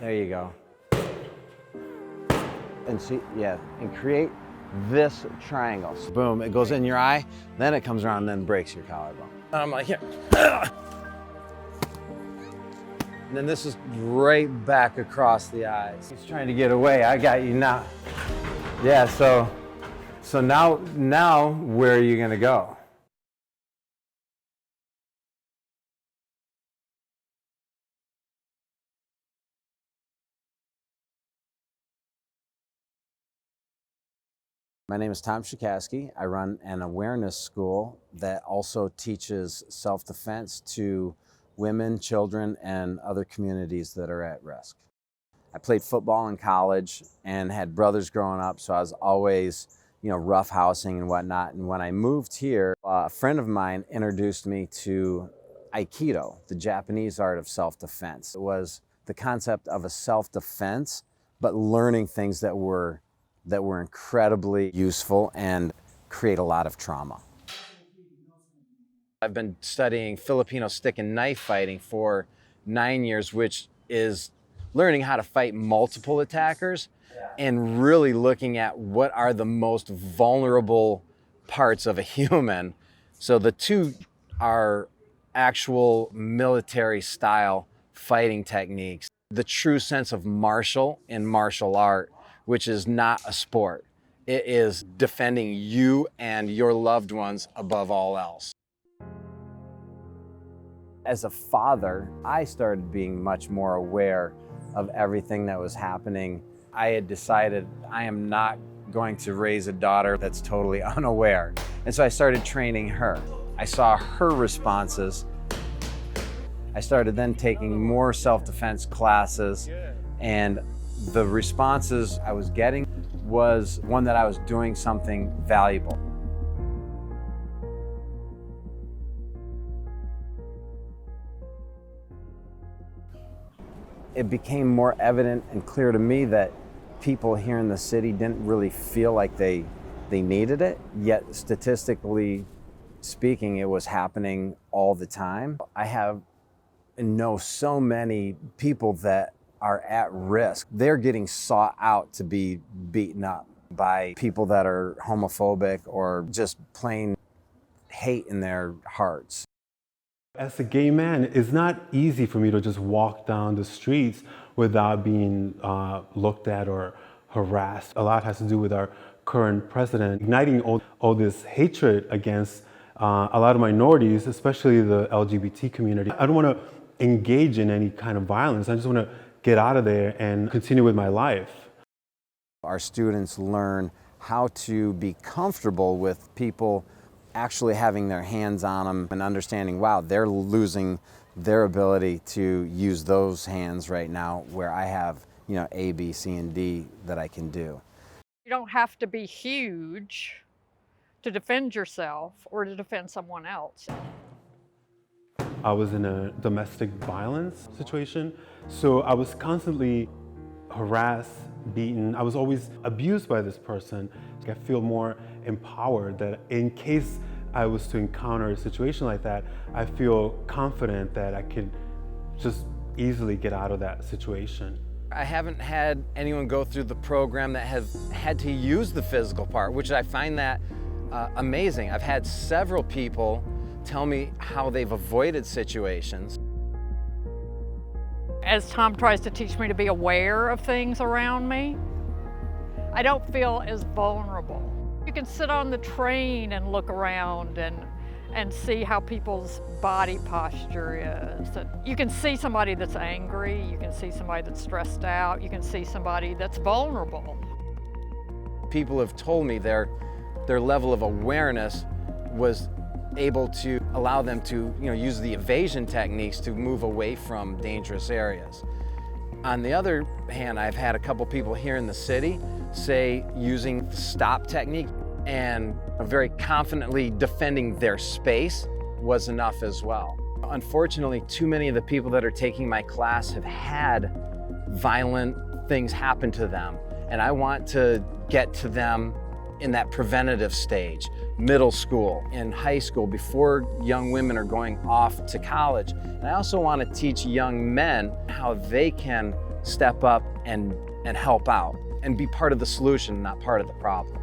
There you go. And see, yeah, and create this triangle. So boom, it goes in your eye, then it comes around and then breaks your collarbone. And I'm like, here. And then this is right back across the eyes. He's trying to get away. I got you now. Yeah, so now where are you gonna go? My name is Tom Shikaski. I run an awareness school that also teaches self-defense to women, children, and other communities that are at risk. I played football in college and had brothers growing up, so I was always, roughhousing and whatnot. And when I moved here, a friend of mine introduced me to Aikido, the Japanese art of self-defense. It was the concept of a self-defense, but learning things that were incredibly useful and create a lot of trauma. I've been studying Filipino stick and knife fighting for 9 years, which is learning how to fight multiple attackers and really looking at what are the most vulnerable parts of a human. So the two are actual military style fighting techniques. The true sense of martial in martial art, which is not a sport. It is defending you and your loved ones above all else. As a father, I started being much more aware of everything that was happening. I had decided I am not going to raise a daughter that's totally unaware. And so I started training her. I saw her responses. I started then taking more self-defense classes, and the responses I was getting was one that I was doing something valuable. It became more evident and clear to me that people here in the city didn't really feel like they needed it, yet statistically speaking, it was happening all the time. I know so many people that are at risk. They're getting sought out to be beaten up by people that are homophobic or just plain hate in their hearts. As a gay man, it's not easy for me to just walk down the streets without being looked at or harassed. A lot has to do with our current president igniting all this hatred against a lot of minorities, especially the LGBT community. I don't want to engage in any kind of violence. I just want to get out of there and continue with my life. Our students learn how to be comfortable with people actually having their hands on them and understanding, wow, they're losing their ability to use those hands right now where I have, A, B, C, and D that I can do. You don't have to be huge to defend yourself or to defend someone else. I was in a domestic violence situation, so I was constantly harassed, beaten. I was always abused by this person. I feel more empowered that in case I was to encounter a situation like that, I feel confident that I could just easily get out of that situation. I haven't had anyone go through the program that has had to use the physical part, which I find that amazing. I've had several people tell me how they've avoided situations. As Tom tries to teach me to be aware of things around me, I don't feel as vulnerable. You can sit on the train and look around and see how people's body posture is. You can see somebody that's angry, you can see somebody that's stressed out, you can see somebody that's vulnerable. People have told me their level of awareness was able to allow them to use the evasion techniques to move away from dangerous areas. On the other hand, I've had a couple people here in the city say using the stop technique and very confidently defending their space was enough as well. Unfortunately, too many of the people that are taking my class have had violent things happen to them, and I want to get to them in that preventative stage, middle school, in high school, before young women are going off to college. And I also want to teach young men how they can step up and help out and be part of the solution, not part of the problem.